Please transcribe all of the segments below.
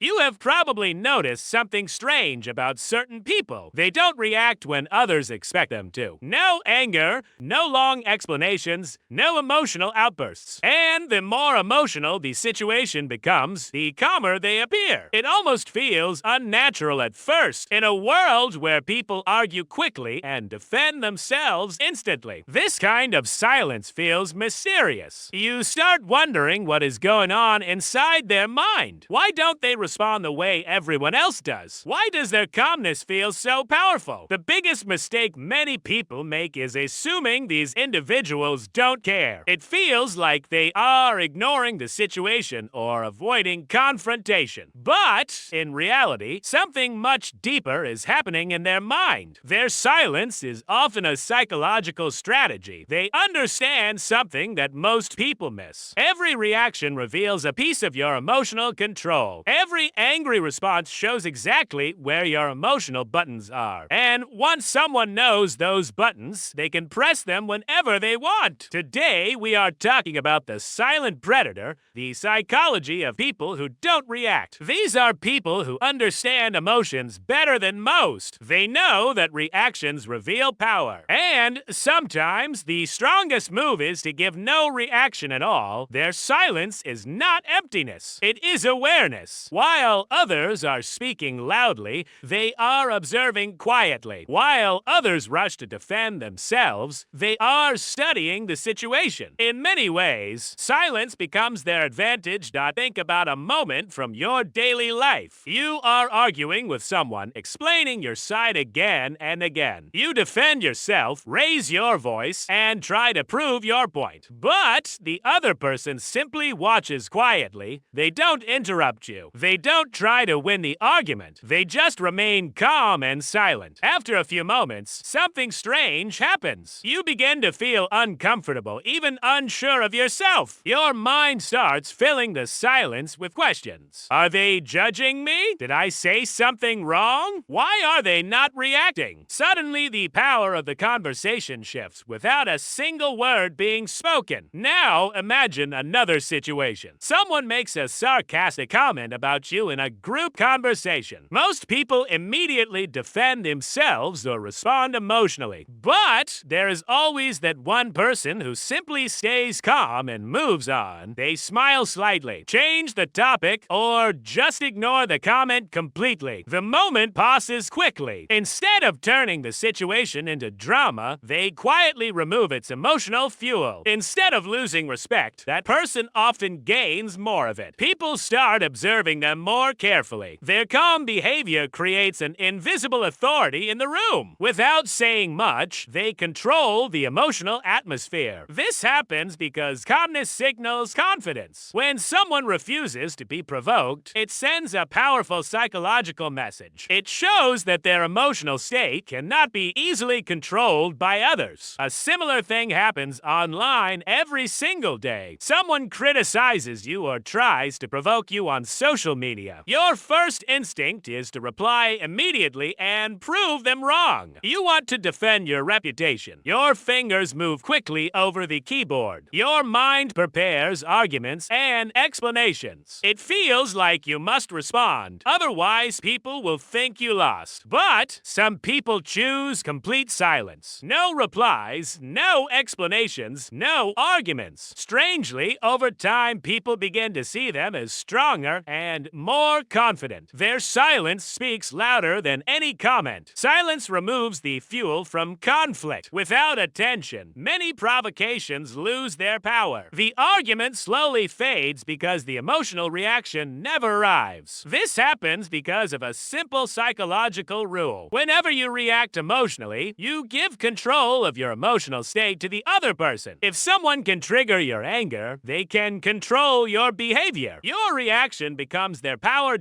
You have probably noticed something strange about certain people. They don't react when others expect them to. No anger, no long explanations, no emotional outbursts. And the more emotional the situation becomes, the calmer they appear. It almost feels unnatural at first in a world where people argue quickly and defend themselves instantly. This kind of silence feels mysterious. You start wondering what is going on inside their mind. Why don't they respond the way everyone else does? Why does their calmness feel so powerful? The biggest mistake many people make is assuming these individuals don't care. It feels like they are ignoring the situation or avoiding confrontation. But, in reality, something much deeper is happening in their mind. Their silence is often a psychological strategy. They understand something that most people miss. Every reaction reveals a piece of your emotional control. Every angry response shows exactly where your emotional buttons are. And once someone knows those buttons, they can press them whenever they want. Today, we are talking about the silent predator, the psychology of people who don't react. These are people who understand emotions better than most. They know that reactions reveal power. And sometimes, the strongest move is to give no reaction at all. Their silence is not emptiness. It is awareness. While others are speaking loudly, they are observing quietly. While others rush to defend themselves, they are studying the situation. In many ways, silence becomes their advantage. Think about a moment from your daily life. You are arguing with someone, explaining your side again and again. You defend yourself, raise your voice, and try to prove your point. But the other person simply watches quietly. They don't interrupt you. They don't try to win the argument. They just remain calm and silent. After a few moments, something strange happens. You begin to feel uncomfortable, even unsure of yourself. Your mind starts filling the silence with questions. Are they judging me? Did I say something wrong? Why are they not reacting? Suddenly, the power of the conversation shifts without a single word being spoken. Now, imagine another situation. Someone makes a sarcastic comment about you in a group conversation. Most people immediately defend themselves or respond emotionally. But there is always that one person who simply stays calm and moves on. They smile slightly, change the topic, or just ignore the comment completely. The moment passes quickly. Instead of turning the situation into drama, they quietly remove its emotional fuel. Instead of losing respect, that person often gains more of it. People start observing them more carefully. Their calm behavior creates an invisible authority in the room. Without saying much, they control the emotional atmosphere. This happens because calmness signals confidence. When someone refuses to be provoked, it sends a powerful psychological message. It shows that their emotional state cannot be easily controlled by others. A similar thing happens online every single day. Someone criticizes you or tries to provoke you on social media. Your first instinct is to reply immediately and prove them wrong. You want to defend your reputation. Your fingers move quickly over the keyboard. Your mind prepares arguments and explanations. It feels like you must respond. Otherwise, people will think you lost. But some people choose complete silence. No replies, no explanations, no arguments. Strangely, over time, people begin to see them as stronger and more confident. Their silence speaks louder than any comment. Silence removes the fuel from conflict. Without attention, many provocations lose their power. The argument slowly fades because the emotional reaction never arrives. This happens because of a simple psychological rule. Whenever you react emotionally, you give control of your emotional state to the other person. If someone can trigger your anger, they can control your behavior. Your reaction becomes their power.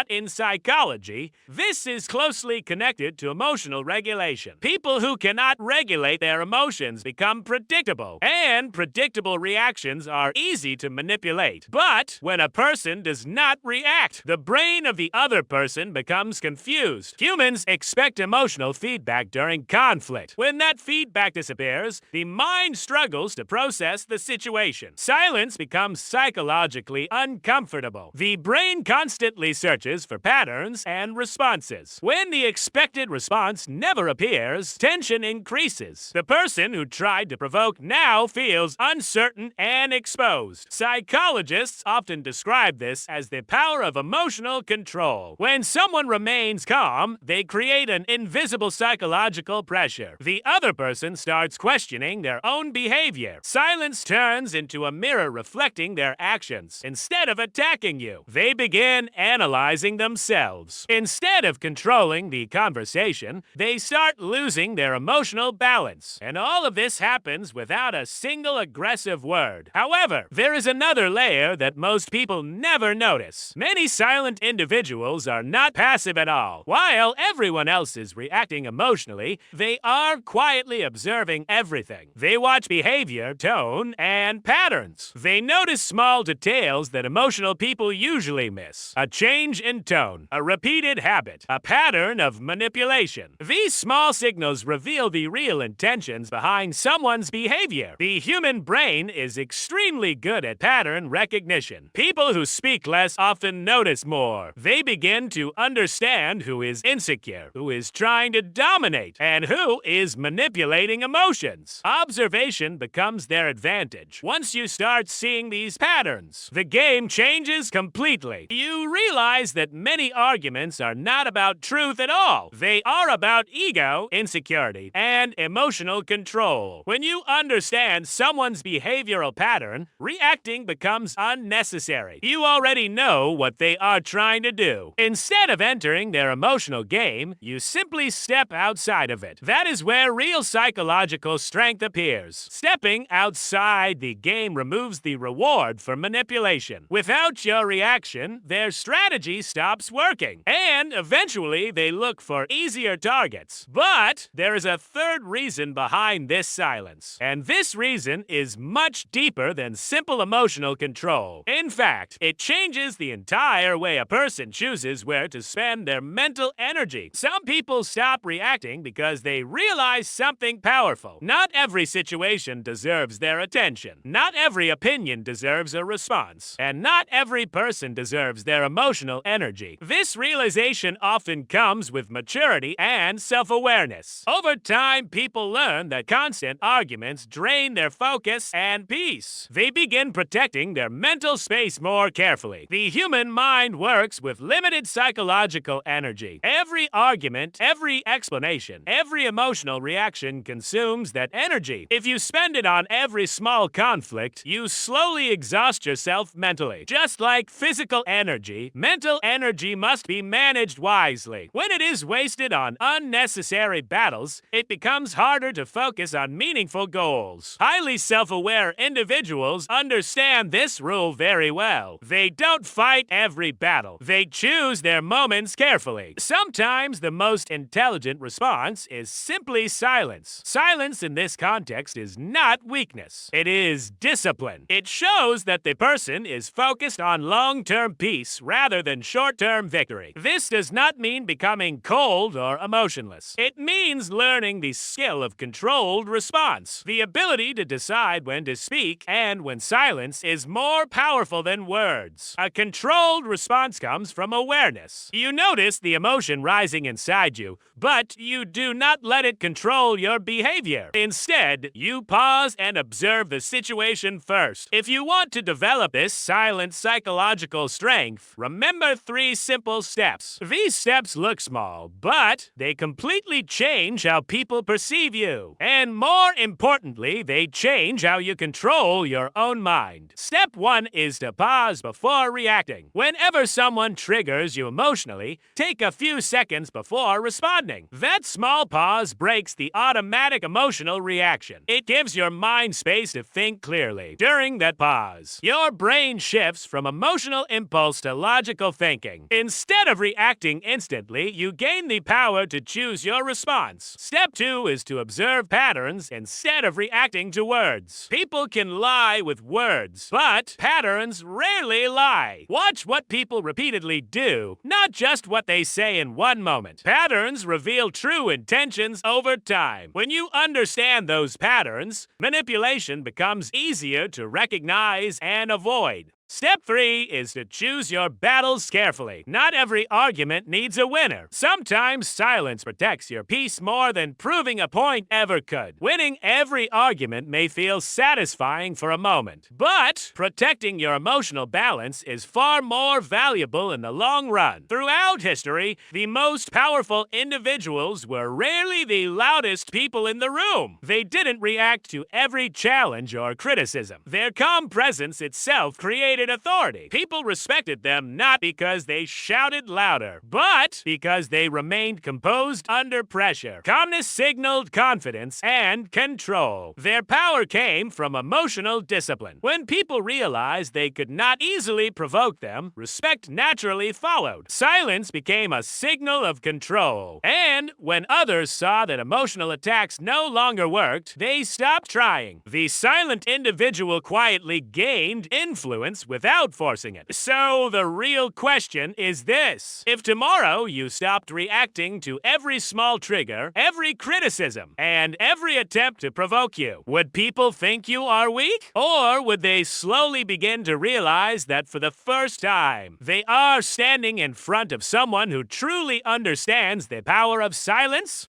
In psychology, this is closely connected to emotional regulation. People who cannot regulate their emotions become predictable, and predictable reactions are easy to manipulate. But when a person does not react, the brain of the other person becomes confused. Humans expect emotional feedback during conflict. When that feedback disappears, the mind struggles to process the situation. Silence becomes psychologically uncomfortable. The brain constantly searches for patterns and responses. When the expected response never appears, tension increases. The person who tried to provoke now feels uncertain and exposed. Psychologists often describe this as the power of emotional control. When someone remains calm, they create an invisible psychological pressure. The other person starts questioning their own behavior. Silence turns into a mirror reflecting their actions. Instead of attacking you, they begin analyzing themselves. Instead of controlling the conversation, they start losing their emotional balance. And all of this happens without a single aggressive word. However, there is another layer that most people never notice. Many silent individuals are not passive at all. While everyone else is reacting emotionally, they are quietly observing everything. They watch behavior, tone, and patterns. They notice small details that emotional people usually miss. A change in tone, a repeated habit, a pattern of manipulation. These small signals reveal the real intentions behind someone's behavior. The human brain is extremely good at pattern recognition. People who speak less often notice more. They begin to understand who is insecure, who is trying to dominate, and who is manipulating emotions. Observation becomes their advantage. Once you start seeing these patterns, the game changes completely. You realize that many arguments are not about truth at all. They are about ego, insecurity, and emotional control. When you understand someone's behavioral pattern, reacting becomes unnecessary. You already know what they are trying to do. Instead of entering their emotional game, you simply step outside of it. That is where real psychological strength appears. Stepping outside the game removes the reward for manipulation. Without your reaction, their strategy stops working, and eventually they look for easier targets. But there is a third reason behind this silence, and this reason is much deeper than simple emotional control. In fact, it changes the entire way a person chooses where to spend their mental energy. Some people stop reacting because they realize something powerful. Not every situation deserves their attention. Not every opinion deserves a response. And not every person deserves their emotional energy. This realization often comes with maturity and self-awareness. Over time, people learn that constant arguments drain their focus and peace. They begin protecting their mental space more carefully. The human mind works with limited psychological energy. Every argument, every explanation, every emotional reaction consumes that energy. If you spend it on every small conflict, you slowly exhaust yourself mentally. Just like physical energy, mental energy must be managed wisely. When it is wasted on unnecessary battles, it becomes harder to focus on meaningful goals. Highly self-aware individuals understand this rule very well. They don't fight every battle. They choose their moments carefully. Sometimes the most intelligent response is simply silence. Silence in this context is not weakness. It is discipline. It shows that the person is focused on long-term peace rather than short-term victory. This does not mean becoming cold or emotionless. It means learning the skill of controlled response. The ability to decide when to speak and when silence is more powerful than words. A controlled response comes from awareness. You notice the emotion rising inside you, but you do not let it control your behavior. Instead, you pause and observe the situation first. If you want to develop this silent psychological strength, remember 3 simple steps. These steps look small, but they completely change how people perceive you. And more importantly, they change how you control your own mind. Step 1 is to pause before reacting. Whenever someone triggers you emotionally, take a few seconds before responding. That small pause breaks the automatic emotional reaction. It gives your mind space to think clearly. During that pause, your brain shifts from emotional impulse to logical thinking. Instead of reacting instantly, you gain the power to choose your response. Step 2 is to observe patterns instead of reacting to words. People can lie with words, but patterns rarely lie. Watch what people repeatedly do, not just what they say in one moment. Patterns reveal true intentions over time. When you understand those patterns, manipulation becomes easier to recognize and avoid. Step 3 is to choose your battles carefully. Not every argument needs a winner. Sometimes silence protects your peace more than proving a point ever could. Winning every argument may feel satisfying for a moment, but protecting your emotional balance is far more valuable in the long run. Throughout history, the most powerful individuals were rarely the loudest people in the room. They didn't react to every challenge or criticism. Their calm presence itself created authority. People respected them not because they shouted louder, but because they remained composed under pressure. Calmness signaled confidence and control. Their power came from emotional discipline. When people realized they could not easily provoke them, respect naturally followed. Silence became a signal of control. And when others saw that emotional attacks no longer worked, they stopped trying. The silent individual quietly gained influence without forcing it. So the real question is this: if tomorrow you stopped reacting to every small trigger, every criticism, and every attempt to provoke you, would people think you are weak? Or would they slowly begin to realize that for the first time, they are standing in front of someone who truly understands the power of silence?